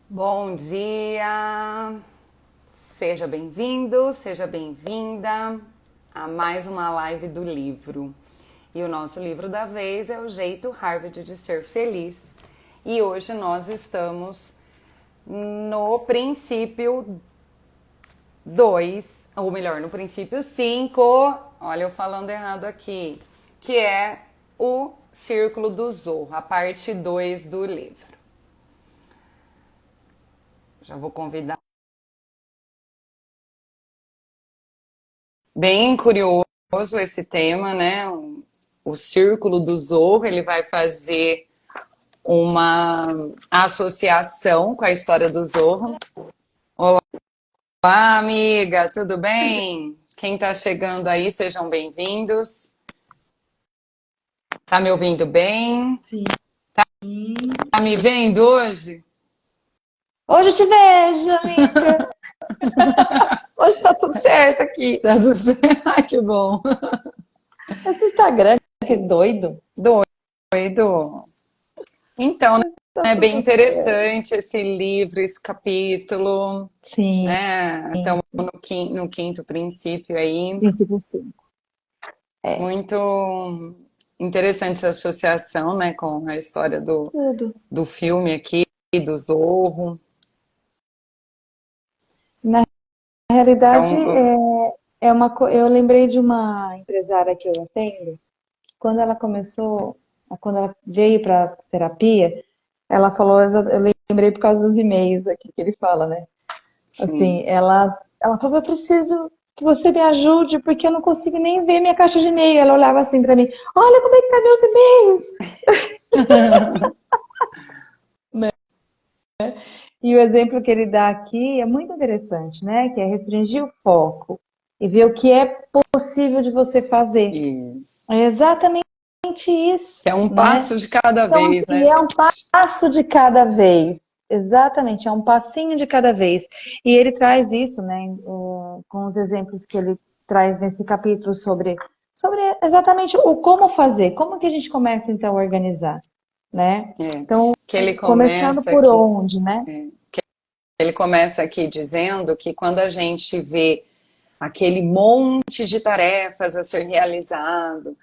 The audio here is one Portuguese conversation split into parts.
Bom dia! Seja bem-vindo, seja bem-vinda a mais uma live do livro. E o nosso livro da vez é O Jeito Harvard de Ser Feliz. E hoje nós estamos no princípio 2, ou melhor, no princípio 5. Olha eu falando errado aqui, que é o Círculo do Zorro, a parte 2 do livro. Já vou convidar. Bem curioso esse tema, né? O Círculo do Zorro, ele vai fazer uma associação com a história do Zorro. Olá, amiga, tudo bem? Quem tá chegando aí, sejam bem-vindos. Tá me ouvindo bem? Sim. Tá me vendo hoje? Hoje eu te vejo, amiga. Hoje tá tudo certo aqui. Tá tudo certo? Ai, que bom. Esse Instagram, que doido. Doido. Então, né, Tá é bem tudo certo. interessante esse livro, esse capítulo. Sim, Né? Estamos no quinto princípio aí. princípio 5. É, Muito interessante essa associação, né, com a história tudo. do filme aqui, do Zorro. Na realidade, Então, eu lembrei de uma empresária que eu atendo, que quando ela veio para terapia, ela falou, eu lembrei por causa dos e-mails aqui que ele fala, né? Assim, sim. ela falou, eu preciso que você me ajude, porque eu não consigo nem ver minha caixa de e-mail. Ela olhava assim pra mim, olha como é que tá meus e-mails. E o exemplo que ele dá aqui é muito interessante, né? Que é restringir o foco e ver o que é possível de você fazer. Isso. É exatamente isso, Que é um né? passo de cada Então, vez, né, assim, é um gente? passo de cada vez. Exatamente, é um passinho de cada vez. E ele traz isso, né, com os exemplos que ele traz nesse capítulo sobre exatamente o como fazer, como que a gente começa então a organizar, né? É. Então, Que ele começando começa por aqui, onde, né? ele começa aqui dizendo que quando a gente vê aquele monte de tarefas a ser realizado,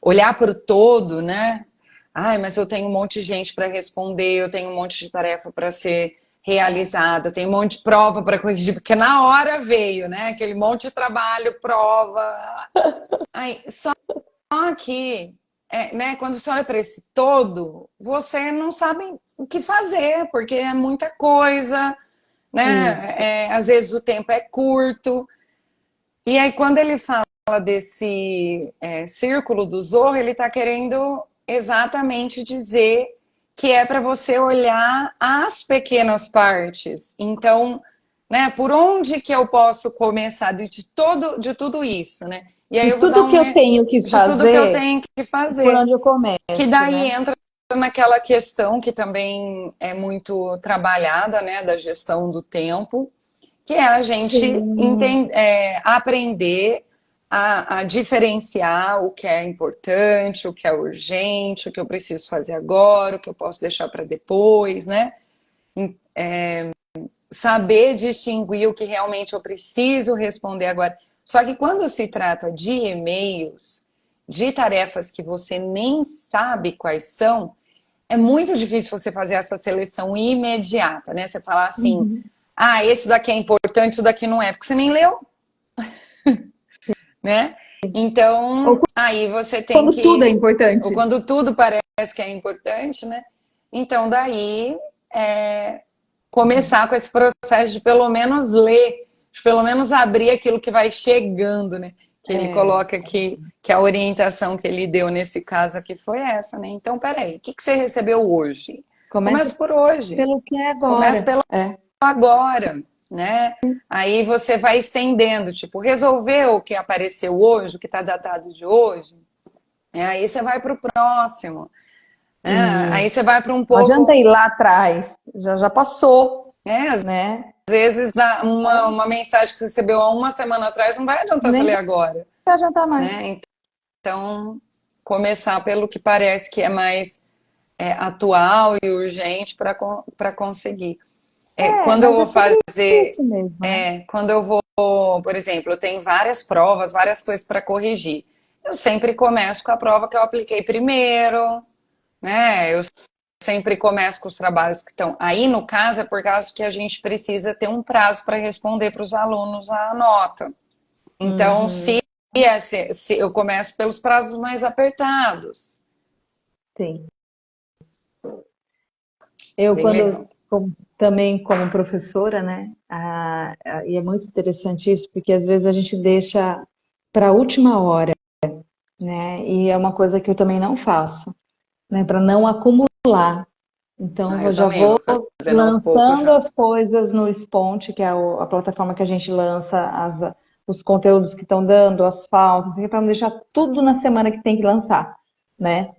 olhar para o todo, né? Ai, mas eu tenho um monte de gente para responder, eu tenho um monte de tarefa para ser realizada, eu tenho um monte de prova para corrigir, porque na hora veio, né? Aquele monte de trabalho, prova. Ai, só que, né, quando você olha para esse todo, você não sabe o que fazer, porque é muita coisa, né? Isso. Às vezes o tempo é curto. E aí, quando ele fala desse círculo do Zorro, ele está querendo exatamente dizer que é para você olhar as pequenas partes. Então, né, por onde que eu posso começar de tudo isso, né? E aí E eu vou dar tudo que eu tenho que de tudo que eu fazer, tenho que por fazer. onde eu Que começo, daí né? entra naquela questão que também é muito trabalhada, né, da gestão do tempo, que é a gente Sim. aprender a diferenciar o que é importante, o que é urgente, o que eu preciso fazer agora, o que eu posso deixar para depois, né? Saber distinguir o que realmente eu preciso responder agora. Só que quando se trata de e-mails, de tarefas que você nem sabe quais são, é muito difícil você fazer essa seleção imediata, né? Você falar assim, Uhum. ah, esse daqui é importante, isso daqui não é, porque você nem leu, né? Ou Então, aí você tem quando tudo é que, ou importante. quando tudo parece que é importante, né? Então, daí, é, começar com esse processo de pelo menos ler, de pelo menos abrir aquilo que vai chegando, né? Que ele É, coloca aqui, que a orientação que ele deu nesse caso aqui foi essa, né? Então, peraí, o que que você recebeu hoje? começa Começa por hoje, pelo que é começa agora. pelo É. agora, né? Aí você vai estendendo, tipo, resolveu o que apareceu hoje, o que está datado de hoje, aí você vai para o próximo, né? Aí você Isso. vai para um Não adianta pouco, ir lá atrás. Já passou, né? Às né? vezes uma mensagem que você recebeu há uma semana atrás não vai adiantar você Nem ler vai agora, adiantar mais. né? Então, começar pelo que parece que é mais atual e urgente para conseguir. Quando eu mas vou é sobre fazer, isso mesmo, né? quando eu vou, por exemplo, eu tenho várias provas, várias coisas para corrigir. Eu sempre começo com a prova que eu apliquei primeiro, né? Eu sempre começo com os trabalhos que estão. Aí, no caso, é por causa que a gente precisa ter um prazo para responder para os alunos a nota. Então, Uhum, se eu começo pelos prazos mais apertados. sim. Eu, Bem quando, legal. também como professora, né? E é muito interessante isso, porque às vezes a gente deixa para a última hora, né? E é uma coisa que eu também não faço, né? Para não acumular. Então, Ah, eu eu já também vou vou fazendo aos poucos lançando já. as coisas no Sponte, que é a plataforma que a gente lança os conteúdos que estão dando, as faltas, para não deixar tudo na semana que tem que lançar, né?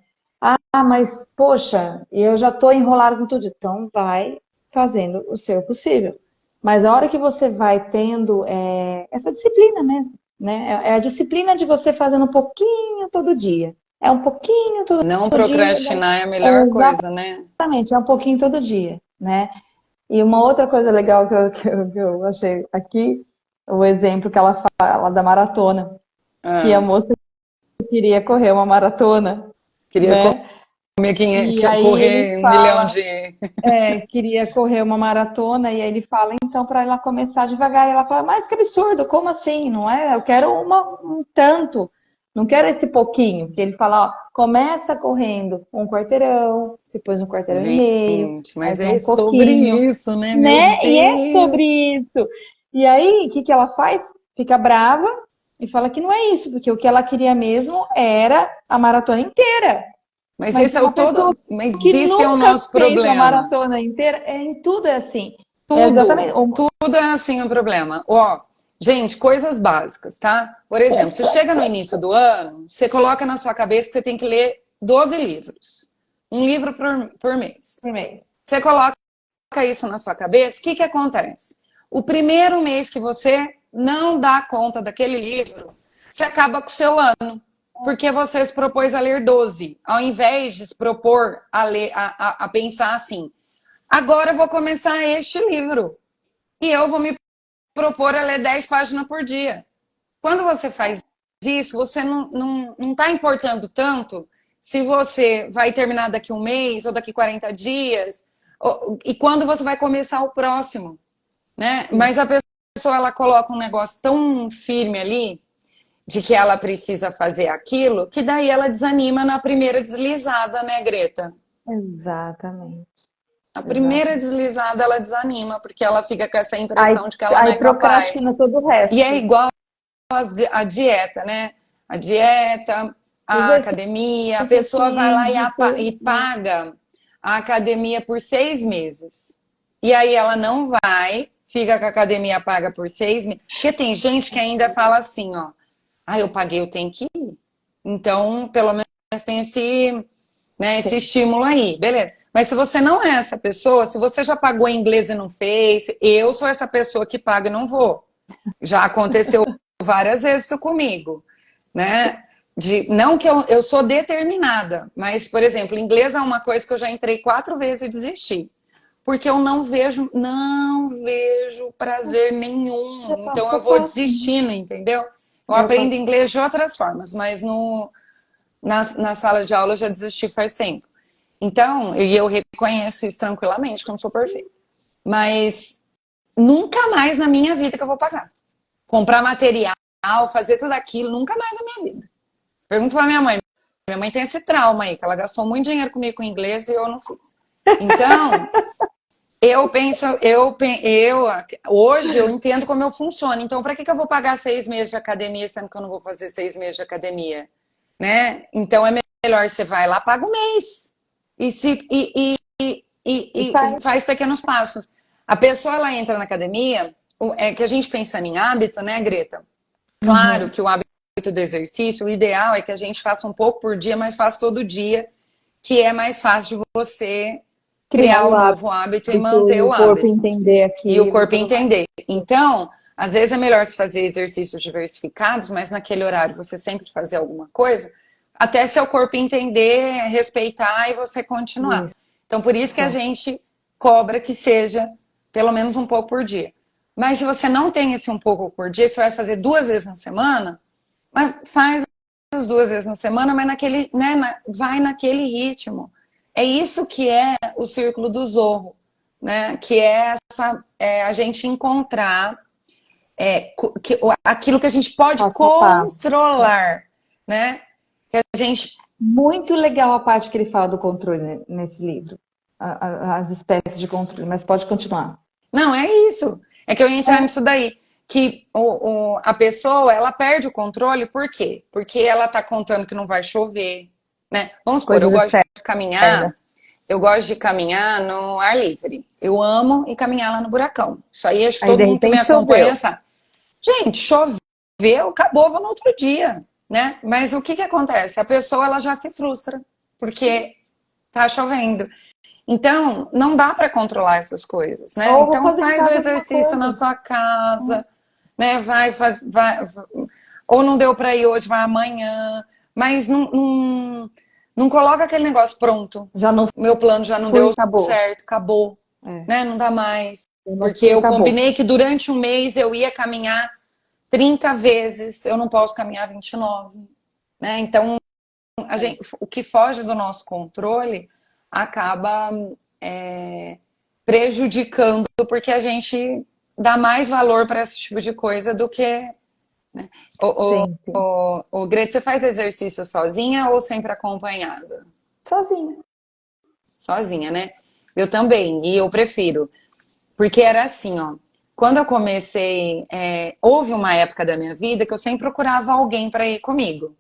Ah, mas poxa, eu já estou enrolado com tudo. Então, vai fazendo o seu possível. Mas a hora que você vai tendo essa disciplina mesmo, né? É a disciplina de você fazendo um pouquinho todo dia. É um pouquinho todo Não dia, procrastinar é a melhor exatamente. coisa, né? Exatamente, é um pouquinho todo dia, né? E uma outra coisa legal que eu achei aqui, o exemplo que ela fala da maratona, que a Ah, moça queria correr uma maratona, queria né? E aí ele correr 1 milhão fala, de. queria correr uma maratona, e aí ele fala, então, para ela começar devagar, e ela fala, mas que absurdo, como assim? Não é? Eu quero um tanto, não quero esse pouquinho. Que ele fala, ó, começa correndo um quarteirão, depois um quarteirão e meio, Gente, mas mais é um sobre pouquinho, isso, né? Meu né? E é Deus! sobre isso. E aí, o que que ela faz? Fica brava e fala que não é isso, porque o que ela queria mesmo era a maratona inteira. Mas Mas esse é o uma pessoa todo. Mas que esse é o nunca nosso fez uma problema. maratona inteira, em tudo é assim. É Tudo, exatamente. tudo é assim o problema. Ó, gente, coisas básicas, tá? Por exemplo, você chega no início do ano, você coloca na sua cabeça que você tem que ler 12 livros. Um livro por mês. Primeiro. Você coloca isso na sua cabeça, o que que acontece? O primeiro mês que você não dá conta daquele livro, você acaba com o seu ano. Porque você se propôs a ler 12, ao invés de se propor a, ler, a pensar assim: agora eu vou começar este livro e eu vou me propor a ler 10 páginas por dia. Quando você faz isso, você não tá importando tanto se você vai terminar daqui 1 mês ou daqui 40 dias, e quando você vai começar o próximo, né? Sim. Mas a pessoa, ela coloca um negócio tão firme ali, de que ela precisa fazer aquilo, que daí ela desanima na primeira deslizada, né, Greta? Exatamente. A primeira Exatamente. deslizada ela desanima, porque ela fica com essa Aí, impressão de que ela não aí é capaz. procrastina todo o E é resto. igual a dieta, né? A dieta, a Exercício academia, a pessoa vai lá e físico. paga a academia por 6 meses. E aí ela não vai, fica com a academia paga por 6 meses. Porque tem gente que ainda fala assim, ó. Ah, eu paguei, eu tenho que ir. Então, pelo menos tem esse, né, esse Sim. estímulo aí, beleza. Mas se você não é essa pessoa, se você já pagou em inglês e não fez, eu sou essa pessoa que paga e não vou. Já aconteceu várias vezes isso comigo, né? Não que eu sou determinada, mas, por exemplo, inglês é uma coisa que eu já entrei 4 vezes e desisti. Porque eu não vejo prazer É nenhum. Então passo a eu vou passo, né? desistindo, entendeu? Eu É o aprendo passo. inglês de outras formas, mas na sala de aula eu já desisti faz tempo. Então, e eu reconheço isso tranquilamente, que eu não sou perfeita. Mas nunca mais na minha vida que eu vou pagar. Comprar material, fazer tudo aquilo, nunca mais na minha vida. Pergunto pra minha mãe. Minha mãe tem esse trauma aí, que ela gastou muito dinheiro comigo com inglês e eu não fiz. Então, eu penso, hoje eu entendo como eu funciono. Então, para que eu vou pagar 6 meses de academia, sendo que eu não vou fazer 6 meses de academia? Né? Então, é melhor você vai lá, paga um mês. E, se, E e faz. faz pequenos passos. A pessoa, ela entra na academia, é que a gente pensando em hábito, né, Greta? Claro Uhum. que o hábito do exercício, o ideal é que a gente faça um pouco por dia, mas faça todo dia, que é mais fácil de você Criar criar o o novo hábito e hábito manter e o o corpo hábito. entender E o aquilo e corpo tudo mais. entender. Então, às vezes é melhor se fazer exercícios diversificados, mas naquele horário você sempre fazer alguma coisa, até seu corpo entender, respeitar e você continuar. Isso. Então, por isso que a gente cobra que seja pelo menos um pouco por dia. Mas se você não tem esse um pouco por dia, você vai fazer 2 vezes na semana, mas faz as 2 vezes na semana, mas naquele, né, vai naquele ritmo. É isso que é o círculo do Zorro, né? Que é, a gente encontrar aquilo que a gente pode Passo a passo. controlar, né? Que a gente... Muito legal a parte que ele fala do controle nesse livro. As espécies de controle, mas pode continuar. Não, é isso. É que eu ia entrar nisso daí. Que a pessoa, ela perde o controle, por quê? Porque ela tá contando que não vai chover, né? Vamos supor, Coisas externas. eu gosto de caminhar no ar livre. Eu amo ir caminhar lá no buracão. Isso aí, acho que Aí, todo de mundo que me repente, acompanha choveu. sabe. Gente, choveu, acabou, vou no outro dia, né? Mas o que que acontece? A pessoa, ela já se frustra, porque tá chovendo. Então, não dá para controlar essas coisas, né? Ou vou Então, fazer em faz o casa alguma exercício na coisa. sua casa, né? Ou não deu para ir hoje, vai amanhã. Mas não coloca aquele negócio pronto. Já não Meu plano já não fui, deu acabou. certo, acabou, É, né? Não dá mais. eu não Porque fui, eu acabou. combinei que durante um mês eu ia caminhar 30 vezes, eu não posso caminhar 29, né? Então, o que foge do nosso controle acaba prejudicando, porque a gente dá mais valor para esse tipo de coisa do que... Né? Sim, sim. O Grete, você faz exercício sozinha ou sempre acompanhada? Sozinha. Sozinha, né? Eu também, e eu prefiro. Porque era assim, ó. Quando eu comecei, houve uma época da minha vida que eu sempre procurava alguém para ir comigo.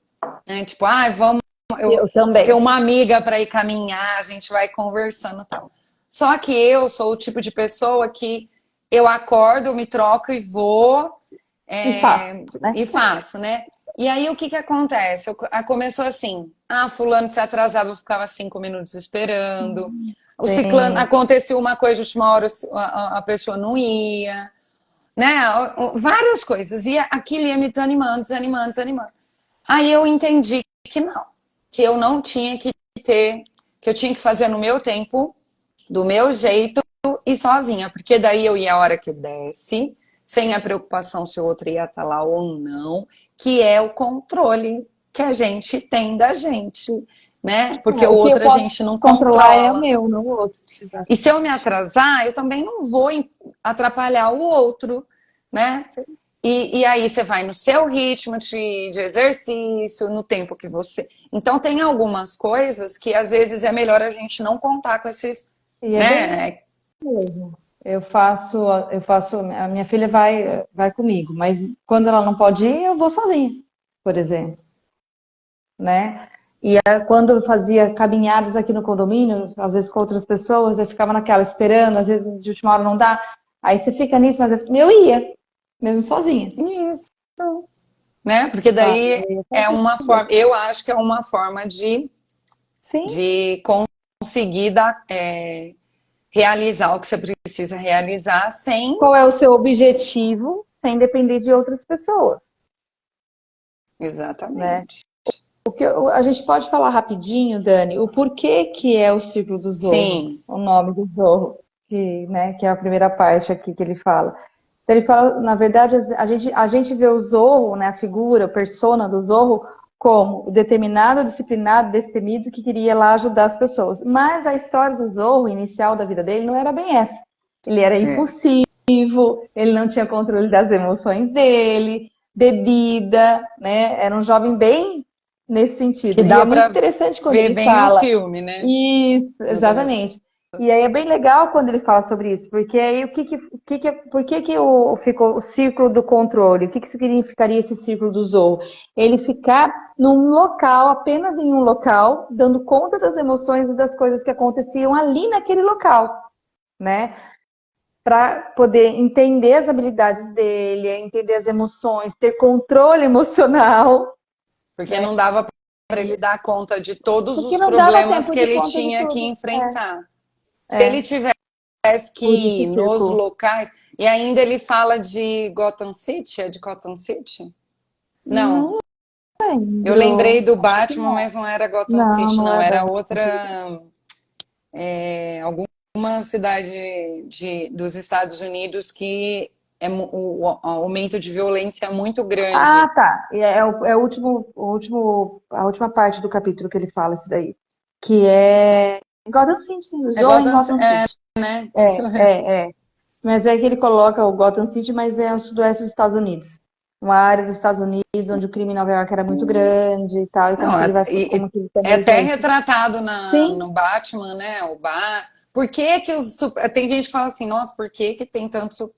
Né? Tipo, vamos, eu Eu também. tenho uma amiga para ir caminhar, a gente vai conversando e tal. Só que eu sou o tipo de pessoa que eu acordo, me troco e vou, E faço, né? e faço, né? E aí o que que acontece? Começou assim, fulano se atrasava, eu ficava 5 minutos esperando. O ciclano, Sim. acontecia uma coisa de última hora, a pessoa não ia, né? Várias coisas. E aquilo ia me desanimando, desanimando, desanimando. Aí eu entendi que não, que eu não tinha que ter, que eu tinha que fazer no meu tempo, do meu jeito e sozinha, porque daí eu ia a hora que eu desse, sem a preocupação se o outro ia estar lá ou não, que é o controle que a gente tem da gente, né? Porque o O que eu outro a posso gente não controlar é o controla. meu, não o outro. E se eu me atrasar, eu também não vou atrapalhar o outro, né? E aí você vai no seu ritmo de exercício, no tempo que você... Então tem algumas coisas que às vezes é melhor a gente não contar com esses, E é bem isso né? mesmo. A minha filha vai comigo, mas quando ela não pode ir, eu vou sozinha, por exemplo, né? Quando eu fazia caminhadas aqui no condomínio, às vezes com outras pessoas, eu ficava naquela esperando, às vezes de última hora não dá. Aí você fica nisso, mas eu ia, mesmo sozinha. Isso, né? Porque Tá? daí Eu ia é sozinha. uma forma, eu acho que é uma forma Sim. de conseguir realizar o que você precisa realizar sem... Qual é o seu objetivo sem depender de outras pessoas, né? Exatamente. A gente pode falar rapidinho, Dani, o porquê que é o ciclo do Zorro, Sim, o nome do Zorro, que, né, que é a primeira parte aqui que ele fala. Então, ele fala, na verdade, a gente vê o Zorro, né, a figura, a persona do Zorro, como o determinado, disciplinado, destemido que queria lá ajudar as pessoas. Mas a história do Zorro, inicial da vida dele, não era bem essa. Ele era é. impulsivo, ele não tinha controle das emoções dele, bebida, né? Era um jovem bem nesse Que sentido. E é dá muito para interessante quando ver ele bem no fala filme, né? isso, No começo. exatamente. E aí é bem legal quando ele fala sobre isso, porque aí por que ficou o círculo do controle? O que significaria esse círculo do Zorro? Ele ficar num local, apenas em um local, dando conta das emoções e das coisas que aconteciam ali naquele local, né? Para poder entender as habilidades dele, entender as emoções, ter controle emocional, Porque né? não dava para ele dar conta de todos Porque os não dava problemas tempo que de ele conta de tinha que tudo. enfrentar. Se ele É, tivesse que por isso o ir nos círculo. locais, e ainda ele fala de Gotham City, é de Gotham City? Não, Não eu lembrei lembro. do Acho que Batman, não. mas não era Gotham Não, City, não não, é era Batman City. outra, algum uma cidade dos Estados Unidos que o aumento de violência é muito Ah, grande. tá. É a última parte do capítulo que ele fala isso daí. Que é em Gotham City, sim. É Usou em Gotham, Gotham City. né? Isso É, é. Mas é que ele coloca o Gotham City, mas é o sudoeste dos Estados Unidos. Uma área dos Estados Unidos onde o crime em Nova York era muito grande e tal, e Não, como que ele é também até usa isso. retratado Sim, no Batman, né? Por que que tem gente que fala assim, nossa, por que que tem tanto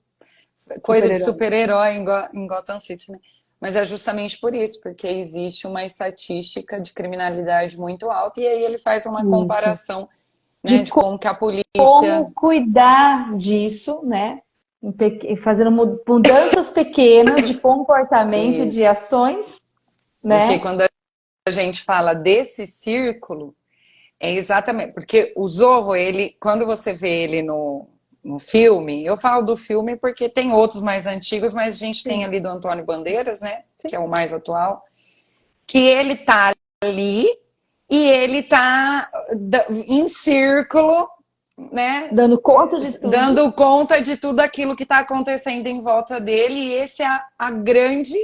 coisa de super-herói. super-herói em Gotham City, né? Mas é justamente por isso, porque existe uma estatística de criminalidade muito alta, e aí ele faz uma Isso. comparação, né, De de como que a polícia. como cuidar disso, né? Fazendo mudanças pequenas de comportamento, de Isso. ações, Porque né? quando a gente fala desse círculo, é exatamente. Porque o Zorro, ele, quando você vê ele no filme, eu falo do filme porque tem outros mais antigos, mas a gente tem Sim, ali do Antônio Bandeiras, né? Que sim. é o mais atual, que ele tá ali e ele tá em círculo, né? Dando conta de tudo. Dando conta de tudo aquilo que está acontecendo em volta dele, e esse é a grande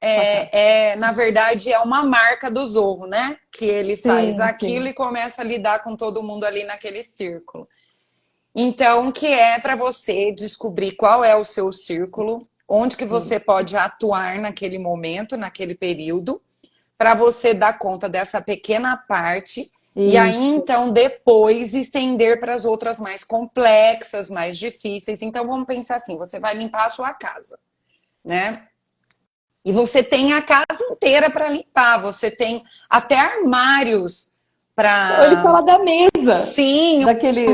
Sacada. na verdade, é uma marca do Zorro, né? Que ele faz Sim, aquilo sim. e começa a lidar com todo mundo ali naquele círculo. Então, que é para você descobrir qual é o seu círculo, onde que você Isso. pode atuar naquele momento, naquele período, para você dar conta dessa pequena parte e aí Isso. então depois estender para as outras mais complexas, mais difíceis. Então vamos pensar assim, você vai limpar a sua casa, né? E você tem a casa inteira para limpar, você tem até armários Ele para. fala da mesa, Sim, daquele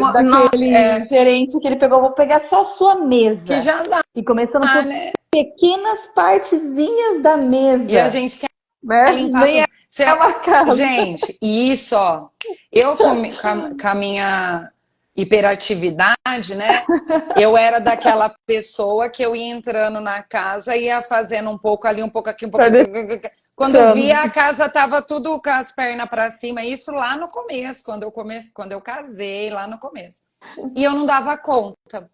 gerente que ele pegou, vou pegar só a sua que mesa. já dá, E começando por né? pequenas partezinhas da E a mesa, gente quer né? limpar Nem tudo. é uma casa. Gente, e isso, ó, eu com a minha hiperatividade, né? Eu era daquela pessoa que eu ia entrando na casa, ia fazendo um pouco ali, um pouco aqui, um pouco Vai aqui. Quando eu via, a deixando. casa tava tudo com as pernas para cima. Isso lá no começo, quando eu casei, lá no começo. E eu não dava conta.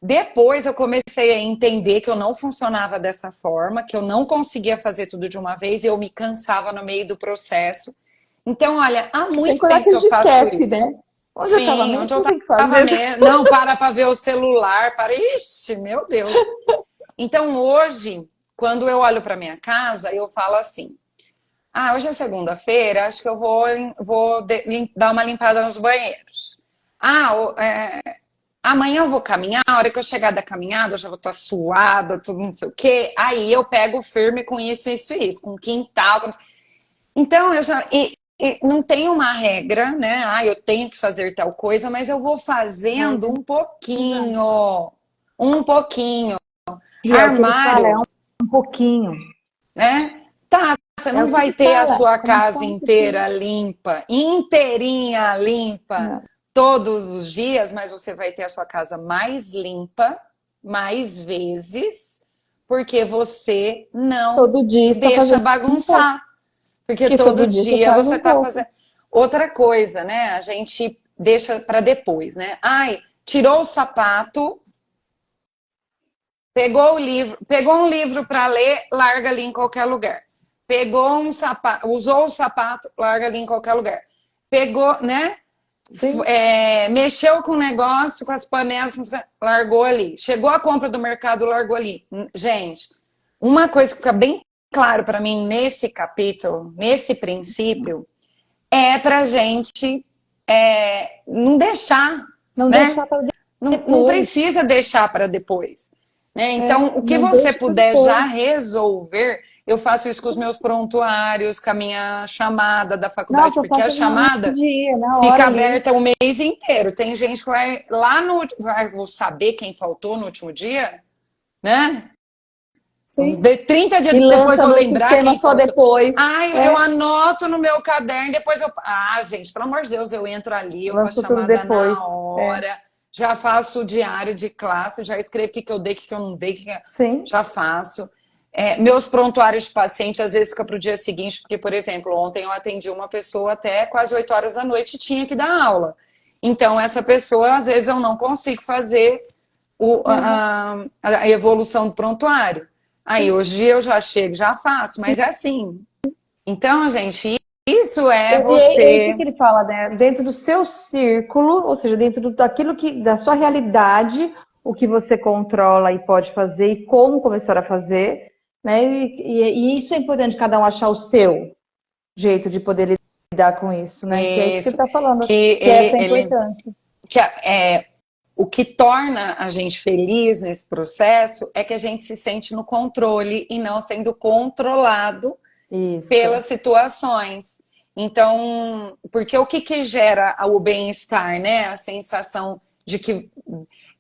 Depois eu comecei a entender que eu não funcionava dessa forma, que eu não conseguia fazer tudo de uma vez e eu me cansava no meio do processo. Então, olha, há Sem muito contar tempo que a que eu gente faço esquece, isso. né? Onde eu tava Sim, mesmo? onde eu Não tem o que estava fazer. mesmo. Não, para ver o celular, para. Ixi, meu Deus. Então, hoje, quando eu olho para minha casa, eu falo assim: ah, hoje é segunda-feira, acho que eu vou dar uma limpada nos banheiros. Ah, amanhã eu vou caminhar, a hora que eu chegar da caminhada, eu já vou estar suada, tudo não sei o quê. Aí eu pego firme com isso, com quintal. Então eu já. E não tem uma regra, né? Ah, eu tenho que fazer tal coisa, mas eu vou fazendo Mas, um exato. pouquinho. Um pouquinho. E é o que ele fala, é Armário, um pouquinho. né? Tá, você É não o que vai ele ter a fala, sua começar casa um pouquinho. inteira limpa, inteirinha limpa Não. todos os dias, mas você vai ter a sua casa mais limpa, mais vezes, porque você não Todo dia está deixa fazendo um pouco. bagunçar. Porque Porque todo todo dia você dia faz você um tá pouco. fazendo. Outra coisa, né? A gente deixa para depois, né? Ai, tirou o sapato, pegou o livro, pegou um livro para ler, larga ali em qualquer lugar. Pegou um sapato, usou o sapato, larga ali em qualquer lugar. Pegou, né? Sim. Mexeu com o negócio, com as panelas, largou ali. Chegou a compra do mercado, largou ali. Gente, uma coisa que fica bem claro para mim nesse capítulo, nesse princípio, é para gente não deixar, Não né? deixar para Não depois. precisa deixar para depois. Né? Então, É, o que não você deixa para puder já depois. resolver, eu faço isso com os meus prontuários, com a minha chamada da faculdade, Nossa, eu porque a faço no chamada dia, na hora fica ali. aberta o mês inteiro. Tem gente que vai lá no. Vou saber quem faltou no último dia, né? Sim. De 30 dias E depois lança vou no lembrar sistema quem só faltou. depois. Ai, eu É, anoto no meu caderno, depois eu. Ah, gente, pelo amor de Deus, eu entro ali, eu faço lança tudo chamada depois. na É. hora, já faço o diário de classe, já escrevo o que eu dei, o que eu não dei, Sim. já faço. Meus prontuários de paciente às vezes fica para o dia seguinte, porque, por exemplo, ontem eu atendi uma pessoa até quase 8 horas da noite e tinha que dar aula. Então, essa pessoa, às vezes, eu não consigo fazer a evolução do prontuário. Aí, hoje eu já chego, já faço, mas é assim. Então, gente, isso é É isso você... que ele fala, né? Dentro do seu círculo, ou seja, daquilo da sua realidade, o que você controla e pode fazer e como começar a fazer, né? E isso é importante cada um achar o seu jeito de poder lidar com isso, né? Que é isso que ele Isso, está falando, que que é essa importância. o que torna a gente feliz nesse processo é que a gente se sente no controle e não sendo controlado Isso. pelas situações. Então, porque o que gera o bem-estar, né? A sensação de que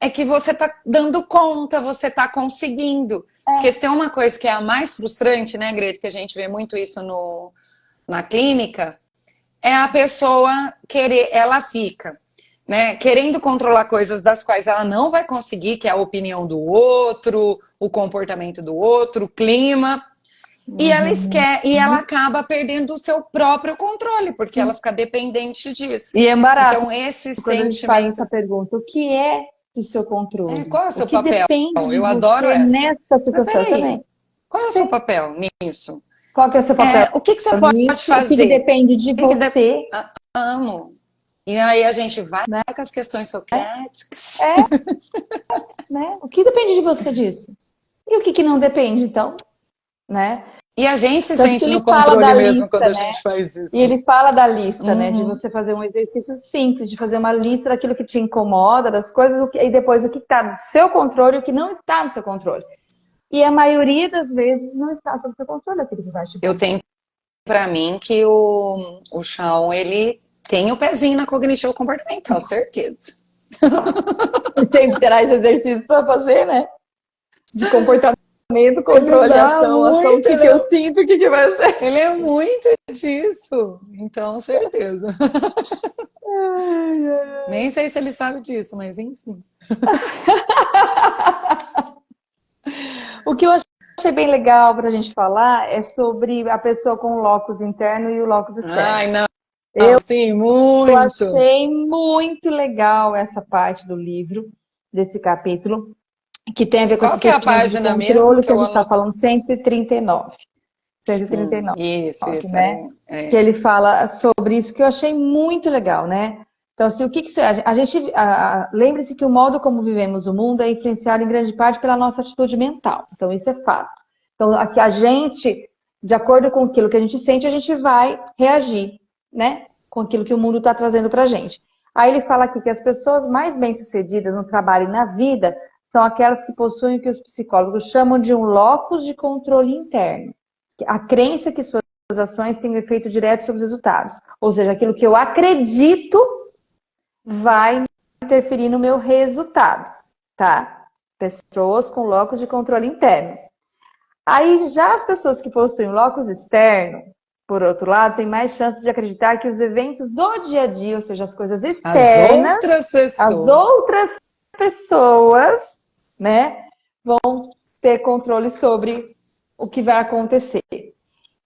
é que você está dando conta, você está conseguindo. Porque se tem uma coisa que é a mais frustrante, né, Greta, que a gente vê muito isso na clínica, é a pessoa querer, ela fica, né, querendo controlar coisas das quais ela não vai conseguir, que é a opinião do outro, o comportamento do outro, o clima. E ela e ela acaba perdendo o seu próprio controle, porque ela fica dependente disso. E é barato Então, esse quando a gente faz essa sentimento. pergunta: o que é do seu controle? Qual é o O seu que papel? depende de Eu adoro você essa. nessa Mas situação peraí, também? qual é o seu Sim. papel nisso? Qual que é o seu papel O que você pode nisso? O que fazer? depende de você, Amo. E aí a gente vai né? com as questões socráticas. É, né? O que depende de você disso? E o que não depende, então, né? E a gente se Tanto que sente no ele fala da controle mesmo quando lista, a né? gente faz E isso. ele fala da lista, né? De Uhum. você fazer um exercício simples, de fazer uma lista daquilo que te incomoda, das coisas, e depois o que está no seu controle e o que não está no seu controle. E a maioria das vezes não está sob seu controle aquilo que vai te Eu incomodar. tenho para mim que o Shawn, ele tem o pezinho na cognitivo comportamental, certeza. E sempre terá esse exercício para fazer, né? De comportamento, Ele controle, dá ação, ação, o muito, que que eu sinto, o que que vai ser. ele é muito disso. Então, certeza. Ai, ai. Nem sei se ele sabe disso, mas enfim. O que eu achei bem legal para a gente falar é sobre a pessoa com o locus interno e o locus externo. Ai, não, Eu sim, muito. achei muito legal essa parte do livro, desse capítulo, que tem a ver com Qual esses que é a sentimentos de página mesmo controle que que a eu gente está anoto? falando, 139. 139, Isso, né? Que é. ele fala sobre isso, que eu achei muito legal, né? Então, assim, o que que você... A gente... lembre-se que o modo como vivemos o mundo é influenciado em grande parte pela nossa atitude mental. Então, isso é fato. Então, aqui a gente, de acordo com aquilo que a gente sente, a gente vai reagir, né? Com aquilo que o mundo está trazendo pra gente. Aí ele fala aqui que as pessoas mais bem-sucedidas no trabalho e na vida são aquelas que possuem o que os psicólogos chamam de um locus de controle interno. A crença que suas ações têm um efeito direto sobre os resultados. Ou seja, aquilo que eu acredito vai interferir no meu resultado, tá? Pessoas com locus de controle interno. Aí já as pessoas que possuem locus externo, por outro lado, têm mais chances de acreditar que os eventos do dia a dia, ou seja, as coisas As externas, outras as pessoas. outras pessoas, né, vão ter controle sobre o que vai acontecer.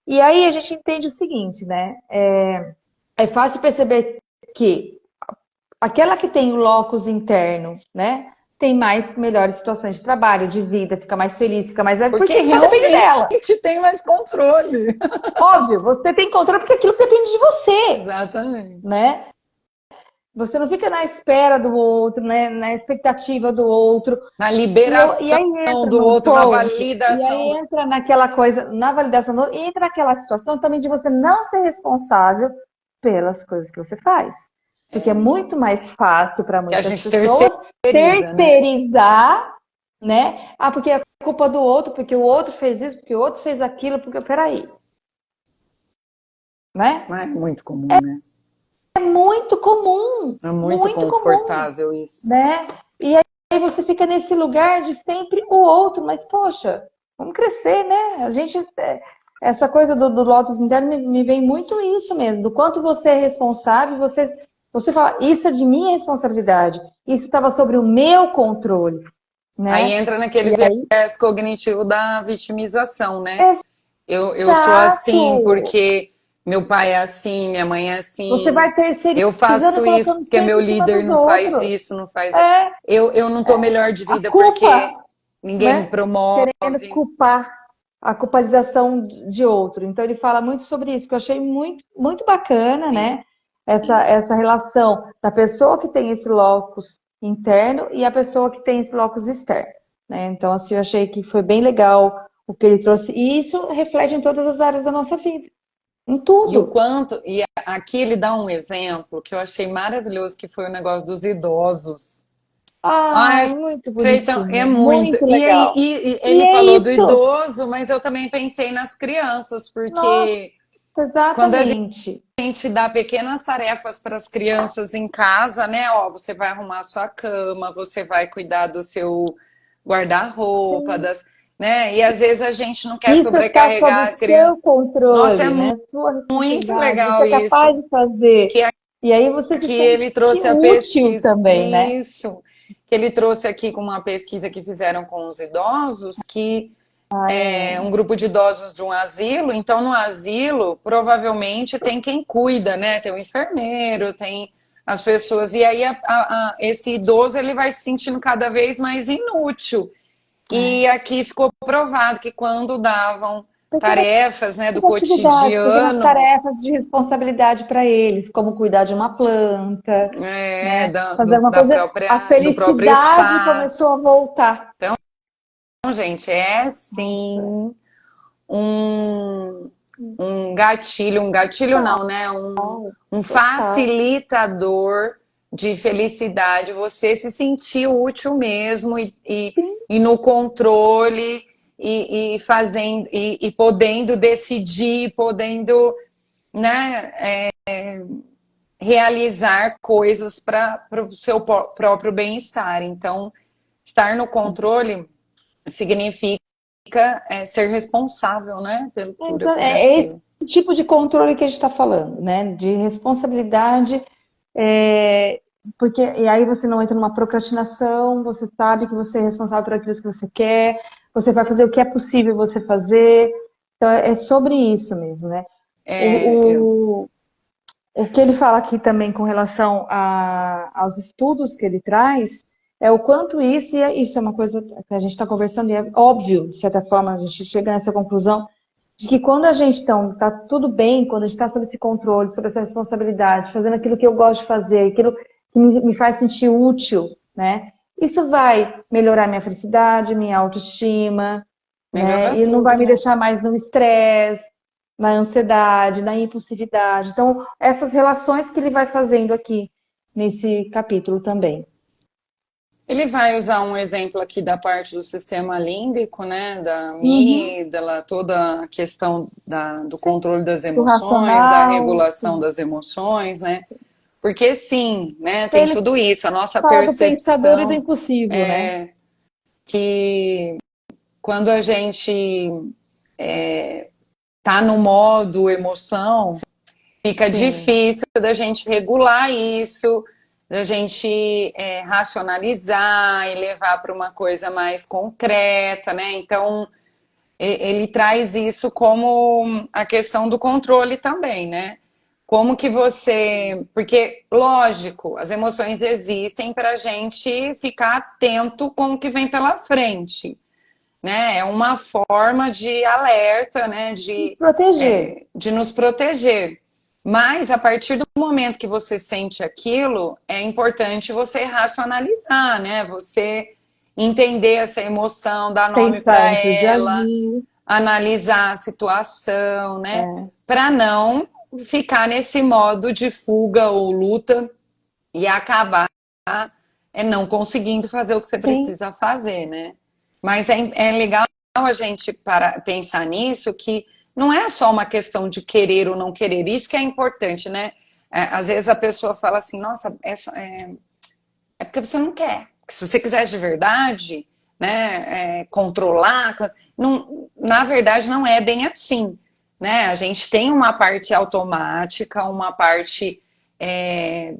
E aí a gente entende o seguinte, né? É fácil perceber que aquela que tem o locus interno, né? Tem mais melhores situações de trabalho, de vida, fica mais feliz, fica mais leve, Porque porque só depende dela. realmente tem mais controle. Óbvio, você tem controle porque aquilo depende de você, Exatamente. né? Você não fica na espera do outro, né? Na expectativa do outro. Na E liberação aí entra do num outro, na ponto, e validação aí do... entra naquela coisa, na validação do outro, e entra naquela situação também de você não ser responsável pelas coisas que você faz. Porque é muito mais fácil para que a muitas gente pessoas terceiriza, né? terceirizar, né? Ah, porque é culpa do outro, porque o outro fez isso, porque o outro fez aquilo, porque peraí, né? É muito comum, né? É É muito muito comum, confortável isso. né? E aí você fica nesse lugar de sempre o outro, mas poxa, vamos crescer, né? A gente, essa coisa do Lotus interno me vem muito isso mesmo, do quanto você é responsável, você fala, isso é de minha responsabilidade, isso estava sobre o meu controle, Aí né? entra naquele E aí, viés cognitivo da vitimização, né? Eu sou assim exato! porque meu pai é assim, minha mãe é Você assim, vai eu terceirizando e faço isso colocando porque meu sempre em cima líder dos não faz outros. isso, não faz. É Eu não tô melhor de a vida porque culpa, ninguém me né? promove. Querendo culpar a culpabilização de outro. Então ele fala muito sobre isso, que eu achei muito, muito bacana, Sim. né? Essa relação da pessoa que tem esse locus interno e a pessoa que tem esse locus externo, né? Então, assim, eu achei que foi bem legal o que ele trouxe. E isso reflete em todas as áreas da nossa vida, em E o tudo. quanto, e aqui ele dá um exemplo que eu achei maravilhoso, que foi o negócio dos idosos. Ai, Ai, muito achei é bonitinho, muito. muito E aí, legal. e E ele é falou do isso. idoso, mas eu também pensei nas crianças, Nossa, porque quando a exatamente. gente dá pequenas tarefas para as crianças em casa, né? Ó, você vai arrumar a sua cama, você vai cuidar do seu guarda-roupa, Sim. das, né? E às vezes a gente não quer Isso está sob o sobrecarregar a criança. seu Nossa, é controle, né? Sua muito responsabilidade. Você legal é capaz isso. de fazer. Que E aí você se aqui sente ele trouxe a útil pesquisa, também, né? isso, que ele trouxe aqui com uma pesquisa que fizeram com os idosos, que Ah, é é. um grupo de idosos de um asilo, então no asilo provavelmente tem quem cuida, né? Tem o enfermeiro, tem as pessoas, e aí esse idoso ele vai se sentindo cada vez mais inútil. É. E aqui ficou provado que quando davam Pequenas tarefas, né, do atividades, pequenas cotidiano, tarefas de responsabilidade para eles, como cuidar de uma planta, né? Fazer uma da coisa. A própria, do próprio felicidade espaço. começou a voltar. Então, gente, é Nossa, sim um, um gatilho não, né? Um total. facilitador de felicidade, você se sentir útil mesmo Sim, e no controle e fazendo e podendo decidir, podendo, né, realizar coisas para o seu próprio bem-estar. Então, estar no controle significa ser responsável, né, por é esse aquilo. tipo de controle que a gente está falando, né? De responsabilidade, é, porque e aí você não entra numa procrastinação, você sabe que você é responsável por aquilo que você quer, você vai fazer o que é possível você fazer. Então é sobre isso mesmo, né? É, O que ele fala aqui também com relação aos estudos que ele traz é o quanto isso, isso é uma coisa que a gente está conversando, e é óbvio, de certa forma, a gente chega nessa conclusão, de que quando a gente está tudo bem, quando a gente está sob esse controle, sob essa responsabilidade, fazendo aquilo que eu gosto de fazer, aquilo que me faz sentir útil, né? Isso vai melhorar minha felicidade, minha autoestima, né? melhora E não vai tudo, me né? deixar mais no estresse, na ansiedade, na impulsividade. Então, essas relações que ele vai fazendo aqui nesse capítulo também. Ele vai usar um exemplo aqui da parte do sistema límbico, né, da Uhum. amígdala, toda a questão do Sim, controle das do emoções, da racional, regulação sim. das emoções, né? Porque sim, né, tem Ele tudo isso, a nossa fala do pensador e do percepção impossível, né? que quando a gente tá no modo emoção, fica Sim, difícil da gente regular isso, da gente racionalizar e levar para uma coisa mais concreta, né? Então, ele traz isso como a questão do controle também, né? Como que você. Porque, lógico, as emoções existem para a gente ficar atento com o que vem pela frente, né? É uma forma de alerta, né? nos proteger. De nos proteger. Mas a partir do momento que você sente aquilo, é importante você racionalizar, né? Você entender essa emoção, dar nome Pensar para antes de ela, agir. analisar a situação, né? É, Para não ficar nesse modo de fuga ou luta e acabar não conseguindo fazer o que você sim, precisa fazer, né? Mas é legal a gente para pensar nisso, que não é só uma questão de querer ou não querer, isso que é importante, né? Às vezes a pessoa fala assim, nossa, é porque você não quer. Se você quisesse de verdade, né, controlar, não, na verdade não é bem assim, né? A gente tem uma parte automática, uma parte é,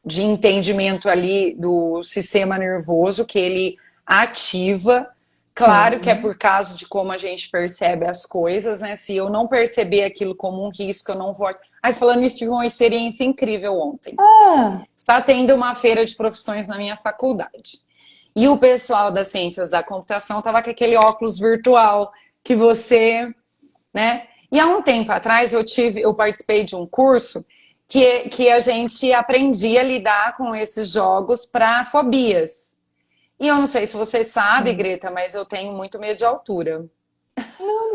de entendimento ali do sistema nervoso que ele ativa Claro que é por causa de como a gente percebe as coisas, né? Se eu não perceber aquilo como um risco, eu não vou. Ai, falando isso, tive uma experiência incrível ontem. Ah, Está tendo uma feira de profissões na minha faculdade. E o pessoal das ciências da computação estava com aquele óculos virtual que você, né? E há um tempo atrás eu participei de um curso que a gente aprendia a lidar com esses jogos para fobias. E eu não sei se você sabe, sim. Greta, mas eu tenho muito medo de altura. Não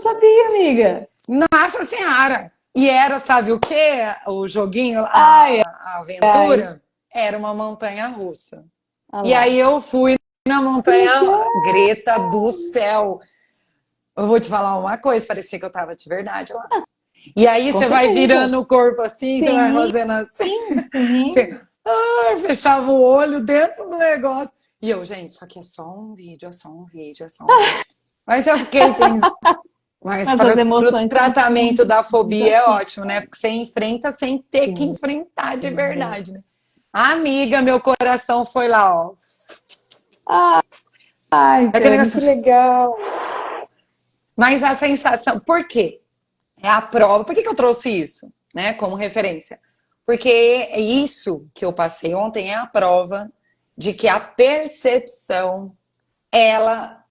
sabia, amiga. Nossa Senhora! E era, sabe o quê? O joguinho, Ai, a ai. aventura, era uma montanha russa. Olha E aí lá. eu fui na Que montanha, legal. Greta do céu. Eu vou te falar uma coisa, parecia que eu tava de verdade lá. E aí Com você vai certeza. virando o corpo assim, você vai Sim, fazendo assim. sim. Você, fechava o olho dentro do negócio. E eu, gente, isso aqui é só um vídeo, é só um vídeo, é só um vídeo. Mas eu fiquei pensando, mas Mas as para o emoções são tratamento um da fobia é desafio. ótimo, né? Porque você enfrenta sem ter que Sim, enfrentar de sim. verdade, né? Amiga, meu coração foi lá, ó. Ai, É aquele Dani, que negócio. legal. Mas a sensação, por quê? É a prova. Por que que eu trouxe isso, né, como referência? Porque isso que eu passei ontem é a prova de que a percepção, ela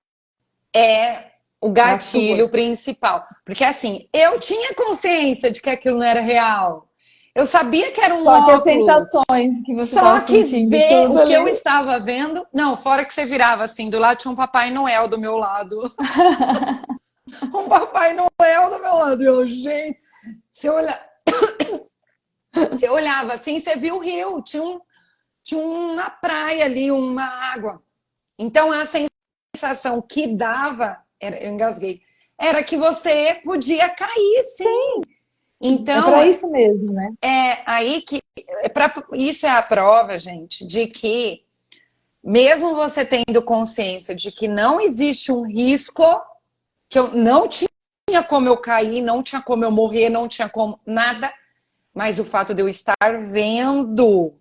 é o É a sua. gatilho principal. Porque assim, eu tinha consciência de que aquilo não era real. Eu sabia que era um Só que as óculos. sensações que você Só estava que sentindo, ver tudo o que eu ali. estava vendo, não, fora que você virava assim, do lado tinha um Papai Noel do meu lado. Um Papai Noel do meu lado. Eu, gente, você olha, você olhava assim, você viu o rio, tinha uma praia ali, uma água. Então a sensação que dava, eu engasguei, era que você podia cair, sim. É Então, para isso mesmo, né? é aí que. Isso é a prova, gente, de que, mesmo você tendo consciência de que não existe um risco, que eu não tinha como eu cair, não tinha como eu morrer, não tinha como nada, mas o fato de eu estar vendo,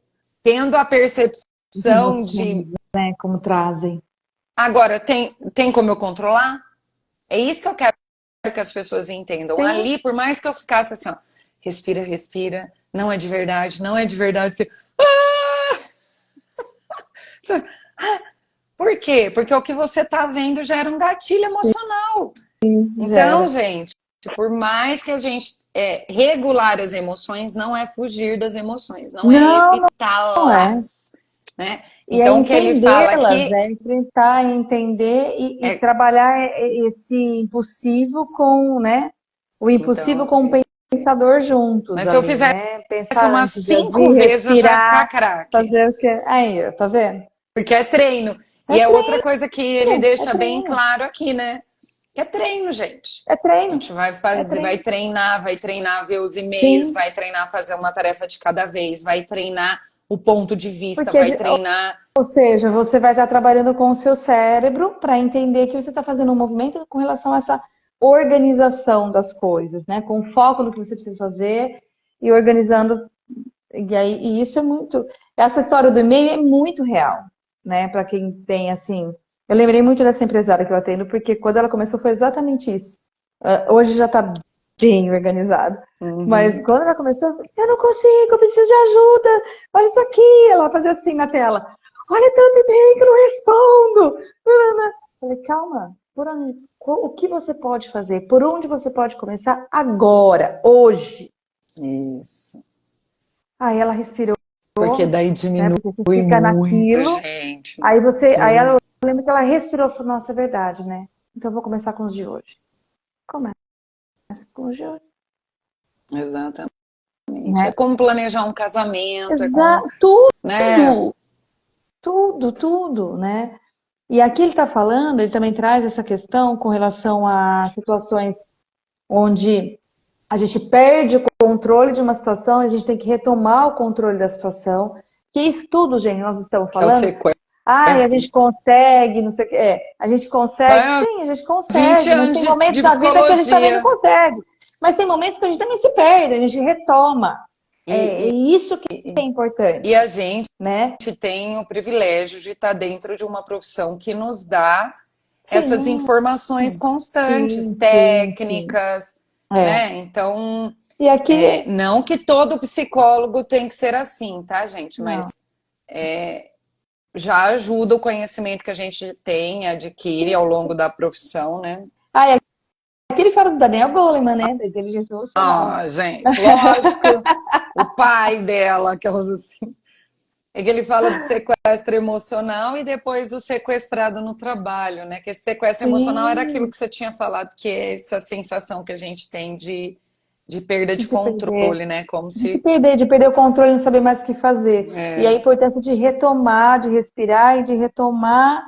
tendo a As percepção emoções, de né? Como trazem. agora tem como eu controlar? É isso que eu quero que as pessoas entendam. Sim. Ali, por mais que eu ficasse assim, ó, respira, respira, não é de verdade, não é de verdade. Por quê? Porque o que você está vendo gera um gatilho emocional. Então, Gera. gente, por mais que a gente regular as emoções, não é fugir das emoções, não é Não, não é. evitá-las, né? E é Então, o que ele fala entendê-las, aqui é enfrentar, entender e é, trabalhar esse impossível com, né? O impossível então, com o pensador juntos mas se eu ali, fizesse né? Pensar umas antes de agir, 5 vezes, eu já ia ficar respirar, craque. fazer o que. Aí, ó, tá vendo? Porque é treino. É E é outra treino, coisa que ele é deixa bem treino, claro aqui, né? Que é treino, gente. é A treino, gente vai é fazer, treino. vai treinar ver os e-mails, Sim, vai treinar fazer uma tarefa de cada vez, vai treinar o ponto de vista, porque, vai treinar. ou seja, você vai estar trabalhando com o seu cérebro para entender que você está fazendo um movimento com relação a essa organização das coisas, né? Com foco no que você precisa fazer e organizando. E aí, e isso é muito. Essa história do e-mail é muito real, né? Para quem tem assim. Eu lembrei muito dessa empresária que eu atendo, porque quando ela começou foi exatamente isso. Hoje já está bem organizado. Mas Uhum. quando ela começou, eu não consigo, eu preciso de ajuda. Olha isso aqui. Ela fazia assim na tela. Olha tanto e-mail que eu não respondo. Eu falei, calma, o que você pode fazer? Por onde você pode começar agora, hoje? Isso. Aí ela respirou, Porque daí né? diminui Porque você fica muito, naquilo. gente. Aí Muito. ela, eu lembro que ela respirou e falou, nossa, é verdade, né? Então eu vou começar com os de hoje. Começa com os de hoje, Exatamente. É né? como planejar um casamento, é como, Exato, né? tudo, tudo, tudo, né? E aqui ele está falando, ele também traz essa questão com relação a situações onde a gente perde o controle de uma situação, a gente tem que retomar o controle da situação. Que isso tudo, gente, nós estamos Que é o falando. sequestro. Ai, a gente consegue, não sei o que. A gente consegue. É Sim, a gente 20 consegue, mas anos tem momentos de da vida que a gente também não psicologia. consegue. Mas tem momentos que a gente também se perde, a gente retoma. É E, isso que é e, e a importante, gente né? tem o privilégio de estar dentro de uma profissão que nos dá essas Sim, informações constantes, sim, sim, sim. técnicas, É. né? Então, E aqui, não que todo psicólogo tem que ser assim, tá, gente? não. Mas já ajuda o conhecimento que a gente tem, adquire ao Sim, longo sim. da profissão, né? Ah, e aqui ele fala do Daniel Goleman, né? Da inteligência emocional. Ah, gente, lógico, o pai dela, aquelas assim. É que ele fala do sequestro emocional e depois do sequestrado no trabalho, né? Que esse sequestro emocional era aquilo Sim, que você tinha falado, que é essa sensação que a gente tem de perda de de se perder. controle, né? Como De se se. perder, de perder o controle, não saber mais o que fazer. E a É, importância de retomar, de respirar e de retomar.